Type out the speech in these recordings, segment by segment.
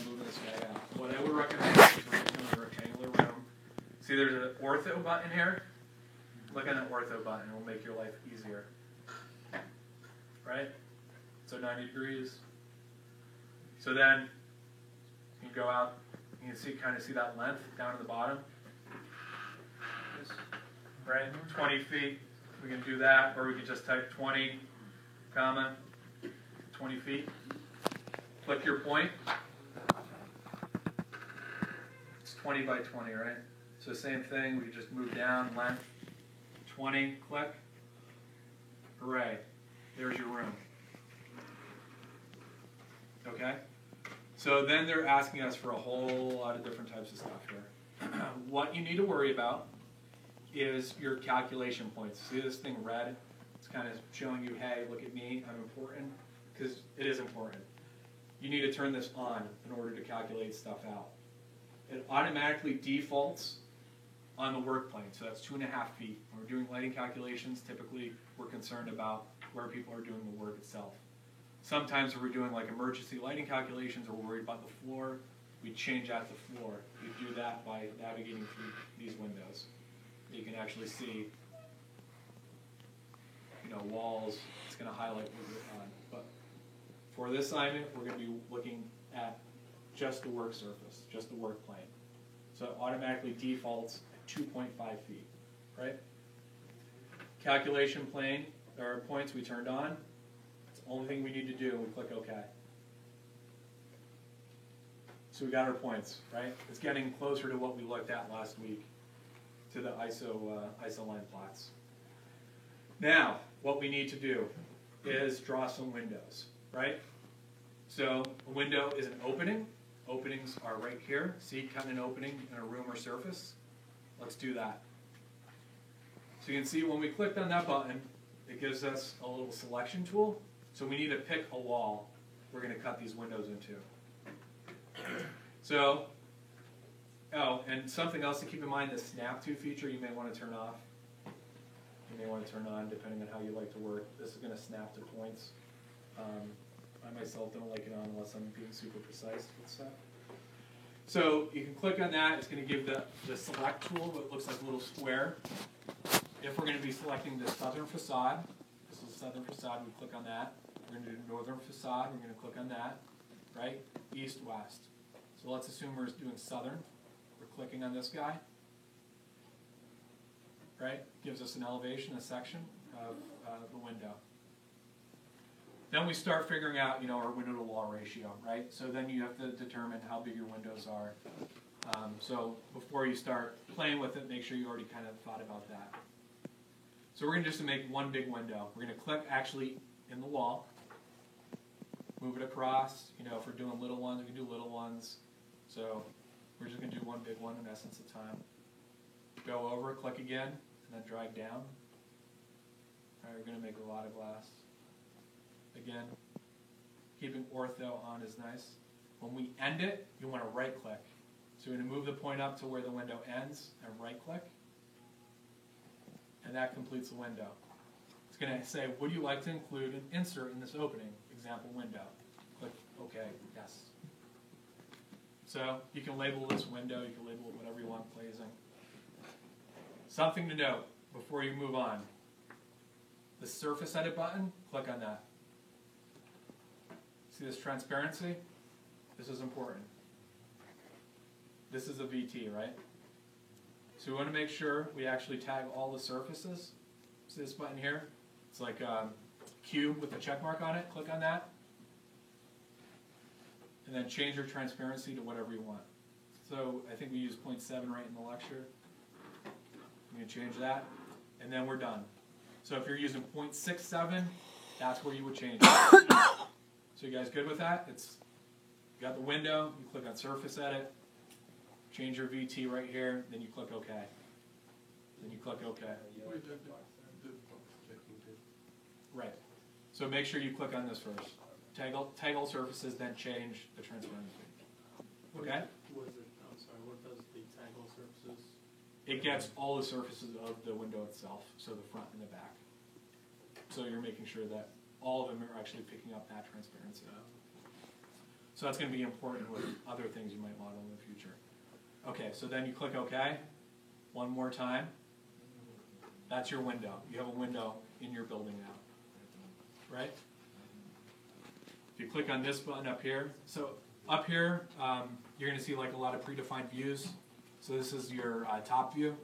moving this guy out. What I would recommend is when you're doing a rectangular room, see there's an ortho button here? Click on that ortho button, it will make your life easier. Right? So 90 degrees. So then you go out, you can see kind of see that length down at the bottom. Right? 20 feet. We can do that, or we can just type 20, comma, 20 feet. Click your point. It's 20 by 20, right? So same thing, we just move down, length, 20, click. Hooray. There's your room. Okay? So then they're asking us for a whole lot of different types of stuff here. What you need to worry about is your calculation points. See this thing red? It's kind of showing you, hey, look at me, I'm important, because it is important. You need to turn this on in order to calculate stuff out. It automatically defaults on the work plane, so that's 2.5 feet. When we're doing lighting calculations, typically we're concerned about where people are doing the work itself. Sometimes when we're doing like emergency lighting calculations or we're worried about the floor, we change out the floor. We do that by navigating through these windows. You can actually see, walls. It's going to highlight what you're on. But for this assignment, we're going to be looking at just the work surface, just the work plane. So it automatically defaults at 2.5 feet, right? Calculation plane, there are points we turned on. It's the only thing we need to do. We click OK. So we got our points, right? It's getting closer to what we looked at last week, to the ISO line plots. Now, what we need to do is draw some windows, right? So a window is an opening. Openings are right here. See, cutting an opening in a room or surface. Let's do that. So you can see when we clicked on that button, it gives us a little selection tool. So we need to pick a wall we're going to cut these windows into. So, and something else to keep in mind, the snap to feature you may want to turn off. You may want to turn on depending on how you like to work. This is going to snap to points. I myself don't like it on unless I'm being super precise with stuff. So you can click on that. It's going to give the select tool what looks like a little square. If we're going to be selecting the southern facade, this is southern facade, we click on that. We're going to do northern facade, we're going to click on that. Right? East, west. So let's assume we're doing southern. We're clicking on this guy. Right? Gives us an elevation, a section of the window. Then we start figuring out, our window to wall ratio, right? So then you have to determine how big your windows are. So before you start playing with it, make sure you already kind of thought about that. So we're going to just make one big window. We're going to click actually in the wall, move it across. If we're doing little ones, we can do little ones. So we're just going to do one big one in essence at a time. Go over, click again, and then drag down. All right, we're going to make a lot of glass. Again, keeping ortho on is nice. When we end it, you want to right click. So we're going to move the point up to where the window ends and right click. And that completes the window. It's going to say, would you like to include an insert in this opening? Example window. Click OK, yes. So you can label this window, you can label it whatever you want, glazing. Something to note before you move on. The surface edit button, click on that. See this transparency? This is important. This is a VT, right? So we want to make sure we actually tag all the surfaces. See this button here? It's like a cube with a check mark on it. Click on that. And then change your transparency to whatever you want. So I think we use 0.7 right in the lecture. I'm going to change that. And then we're done. So if you're using 0.67, that's where you would change it. So you guys good with that? You got the window, you click on surface edit, change your VT right here, then you click OK. Then you click OK. Right. So make sure you click on this first. Tag all surfaces, then change the transparency. Okay? I'm sorry, what does the tag all surfaces? It gets all the surfaces of the window itself, so the front and the back. So you're making sure that all of them are actually picking up that transparency. So that's going to be important with other things you might model in the future. Okay, so then you click OK. One more time. That's your window. You have a window in your building now, right? If you click on this button up here, so up here, you're going to see like a lot of predefined views. So this is your top view.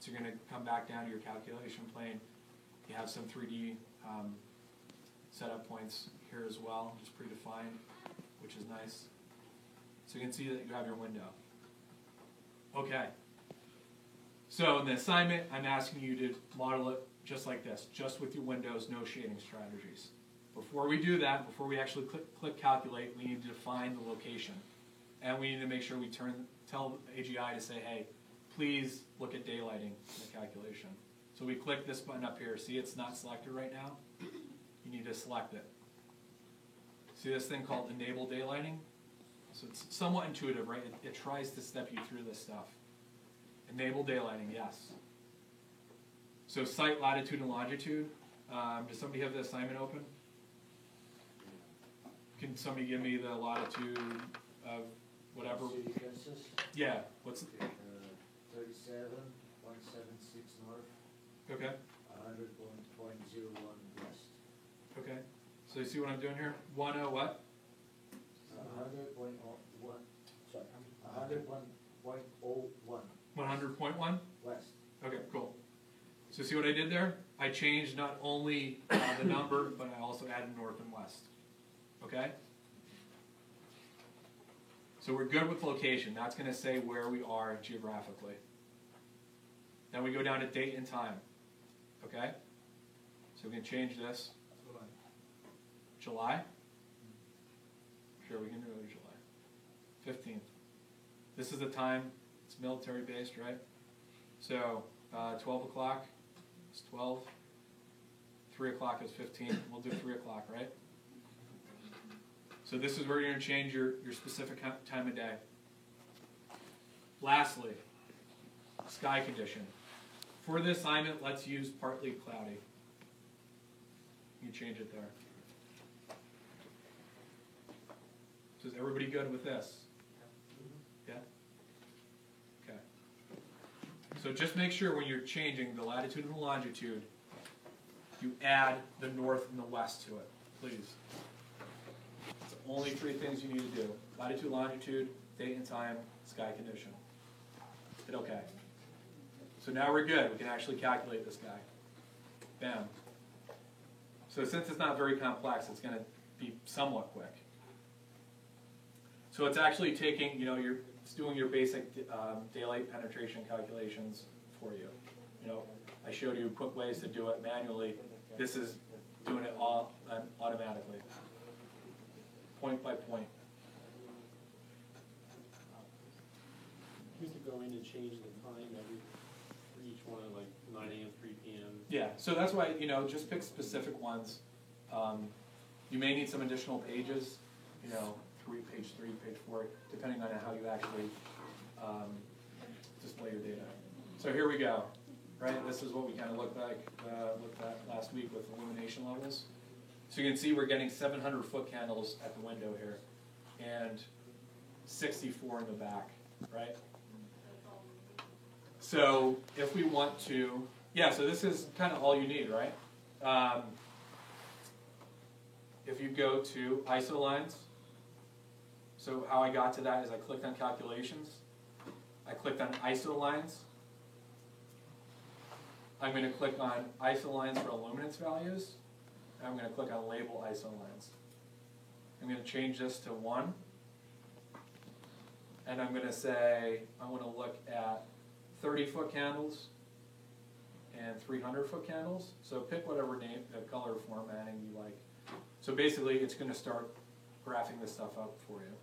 So you're going to come back down to your calculation plane. You have some 3D setup points here as well, just predefined, which is nice. So you can see that you have your window. Okay. So in the assignment, I'm asking you to model it just like this, just with your windows, no shading strategies. Before we do that, before we actually click calculate, we need to define the location. And we need to make sure we tell AGI to say, hey, please look at daylighting in the calculation. So we click this button up here. See, it's not selected right now. You need to select it. See this thing called enable daylighting? So it's somewhat intuitive, right? It tries to step you through this stuff. Enable daylighting, yes. So site latitude and longitude. Does somebody have the assignment open? Can somebody give me the latitude of whatever? Yeah. What's 37, 176 north. Okay. 100.01 west. Okay. So you see what I'm doing here? 10 what? 100.01. Sorry. 100.01 100.1? west. Okay, cool. So see what I did there? I changed not only the number, but I also added north and west. Okay? So we're good with location. That's going to say where we are geographically. Then we go down to date and time. Okay? So we can change this. July? Sure, we can do it July. 15th. This is the time. It's military based, right? So 12 o'clock is 12. 3 o'clock is 15. We'll do 3 o'clock, right? So this is where you're going to change your specific time of day. Lastly, sky condition. For this assignment, let's use partly cloudy. You change it there. So is everybody good with this? Yeah? Okay. So just make sure when you're changing the latitude and the longitude, you add the north and the west to it, please. It's the only three things you need to do. Latitude, longitude, date and time, sky condition. Hit okay. So now we're good. We can actually calculate this guy. Bam. So since it's not very complex, it's going to be somewhat quick. So it's actually taking, it's doing your basic daylight penetration calculations for you. I showed you quick ways to do it manually. This is doing it all automatically, point by point. You could go in and change the time for each one at like 9 a.m., 3 p.m. Yeah, so that's why, just pick specific ones. You may need some additional pages, page 3, page 4, depending on how you actually display your data. So here we go, right? This is what we kind of looked at last week with illumination levels. So you can see we're getting 700 foot candles at the window here, and 64 in the back, right? So if we want to, so this is kind of all you need, right? If you go to ISO lines, so how I got to that is I clicked on calculations, I clicked on ISO lines, I'm going to click on ISO lines for illuminance values, and I'm going to click on label ISO lines. I'm going to change this to 1, and I'm going to say I want to look at 30-foot candles and 300-foot candles. So pick whatever color formatting you like. So basically, it's going to start graphing this stuff up for you.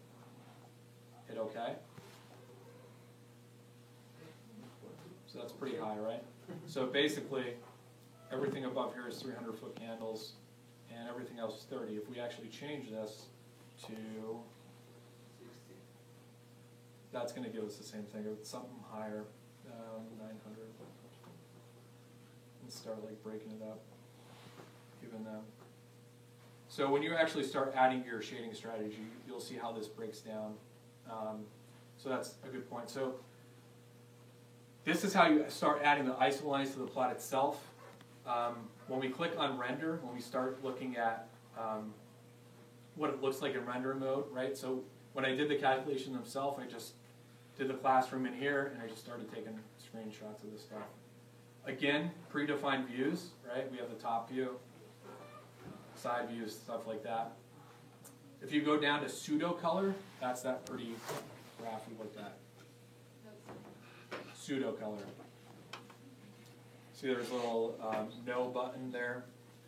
Hit OK. So that's pretty high, right? So basically, everything above here is 300-foot candles, and everything else is 30. If we actually change this to 60, that's going to give us the same thing. It's something higher, 900. And start like breaking it up, giving them. So when you actually start adding your shading strategy, you'll see how this breaks down. So that's a good point. So this is how you start adding the ISO lines to the plot itself. When we click on render, when we start looking at what it looks like in render mode, right? So when I did the calculation themselves, I just did the classroom in here and I just started taking screenshots of this stuff. Again, predefined views, right? We have the top view, side views, stuff like that. If you go down to pseudo color, that's that pretty graph we looked at. Pseudo color. See there's a little no button there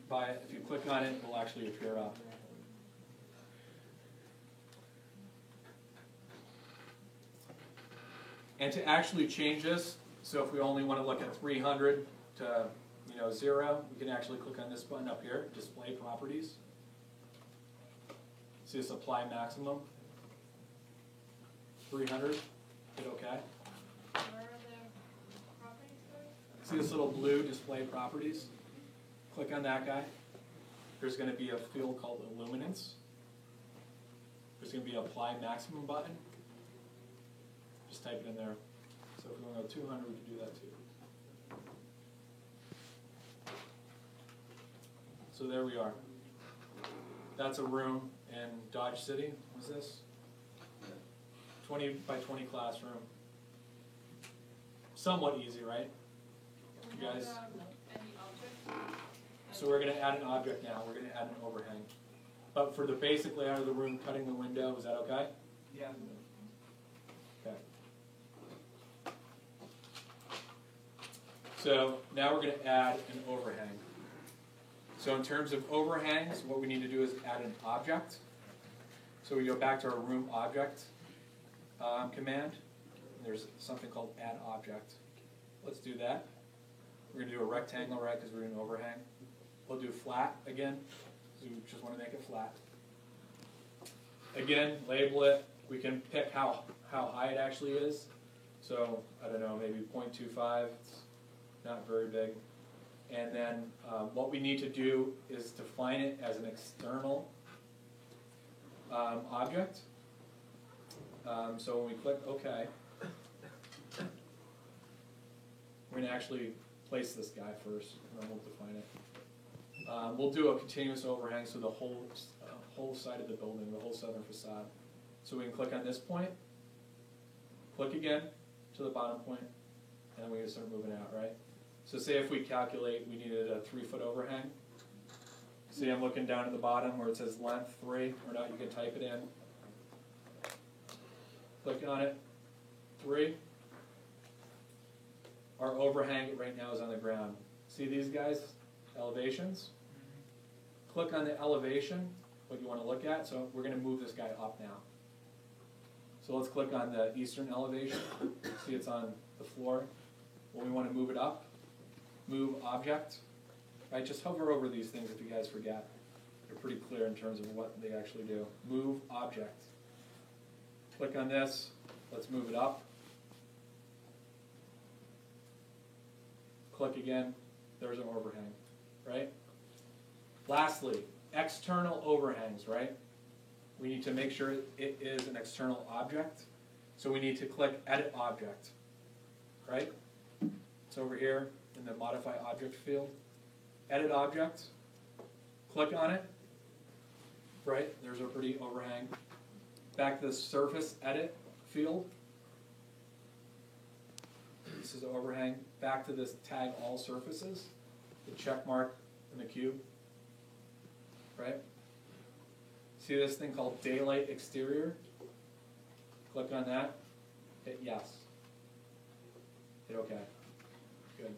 by it. If you click on it, it will actually appear up. And to actually change this, so if we only want to look at 300 to 0, we can actually click on this button up here, display properties. See this apply maximum, 300, hit OK. Where are the properties for? See this little blue display properties? Click on that guy. There's going to be a field called illuminance. There's going to be an apply maximum button. Just type it in there. So if we want to go 200, we can do that too. So there we are. That's a room in Dodge City. What's this? 20 by 20 classroom. Somewhat easy, right? Do You we have guys? any objects? So we're going to add an object now. We're going to add an overhang. But for the basic layout of the room, cutting the window, is that okay? Yeah. Okay. So now we're going to add an overhang. So in terms of overhangs, what we need to do is add an object. So we go back to our room object command. There's something called add object. Let's do that. We're going to do a rectangle, right, because we're going to overhang. We'll do flat again, because we just want to make it flat. Again, label it. We can pick how high it actually is. So, I don't know, maybe 0.25. It's not very big. And then what we need to do is define it as an external object. So when we click OK, we're going to actually place this guy first, and then we'll define it. We'll do a continuous overhang, so the whole side of the building, the whole southern facade. So we can click on this point, click again to the bottom point, and then we can start moving out, right? So say if we calculate, we needed a 3-foot overhang. See, I'm looking down at the bottom where it says length 3, or not, you can type it in. Click on it, 3. Our overhang right now is on the ground. See these guys, elevations? Click on the elevation, what you want to look at. So we're going to move this guy up now. So let's click on the eastern elevation. See it's on the floor. Well, we want to move it up. Move object. Right, just hover over these things if you guys forget. They're pretty clear in terms of what they actually do. Move object. Click on this. Let's move it up. Click again. There's an overhang, right? Lastly, external overhangs, right? We need to make sure it is an external object. So we need to click Edit Object, right? It's over here in the Modify Object field. Edit Object. Click on it, right? There's a pretty overhang. Back to the Surface Edit field. This is the overhang. Back to this Tag All Surfaces, the check mark in the cube, right? See this thing called Daylight Exterior? Click on that, hit yes. Hit OK. Good.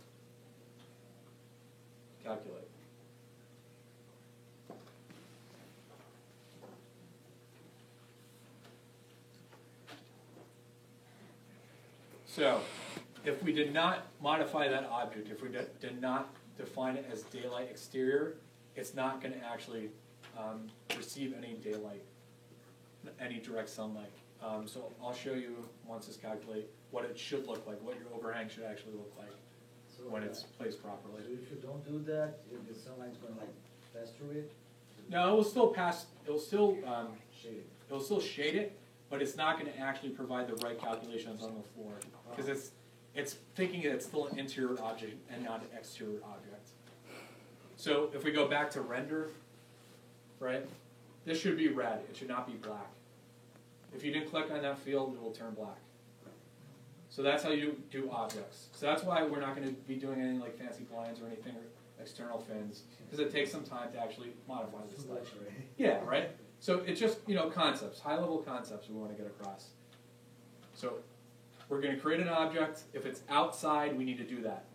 Calculate. So, if we did not modify that object, if we did not define it as daylight exterior, it's not going to actually receive any daylight, any direct sunlight. So I'll show you, once it's calculated, what it should look like, what your overhang should actually look like So, when it's placed properly. So if you don't do that, if the sunlight's gonna like pass through it, No, it will still pass, it will still, Shaded. it will still shade it, but it's not gonna actually provide the right calculations on the floor. Because it's thinking that it's still an interior object and not an exterior object. So if we go back to render, right, this should be red, it should not be black. If you didn't click on that field, it will turn black. So that's how you do objects. So that's why we're not gonna be doing any like fancy blinds or anything, or external fins, because it takes some time to actually modify this stuff. Yeah, right? So it's just, concepts, high-level concepts we want to get across. So we're going to create an object. If it's outside, we need to do that.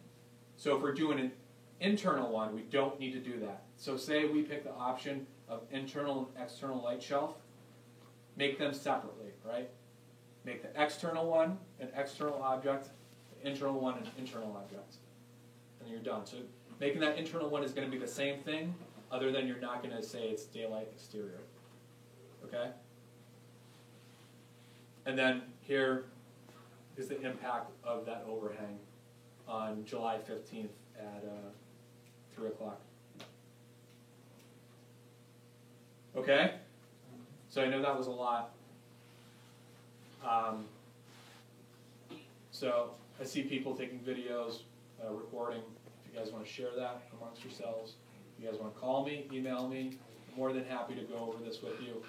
So if we're doing an internal one, we don't need to do that. So say we pick the option of internal and external light shelf, make them separately, right? Make the external one an external object, the internal one an internal object. And you're done. So making that internal one is going to be the same thing, other than you're not going to say it's daylight exterior. Okay? And then here is the impact of that overhang on July 15th at 3 o'clock. Okay? So I know that was a lot. So I see people taking videos, recording. If you guys want to share that amongst yourselves, if you guys want to call me, email me, I'm more than happy to go over this with you.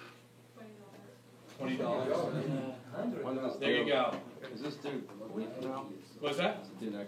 $20. $20. When does There you this go. Is this due? What's that? Is it due next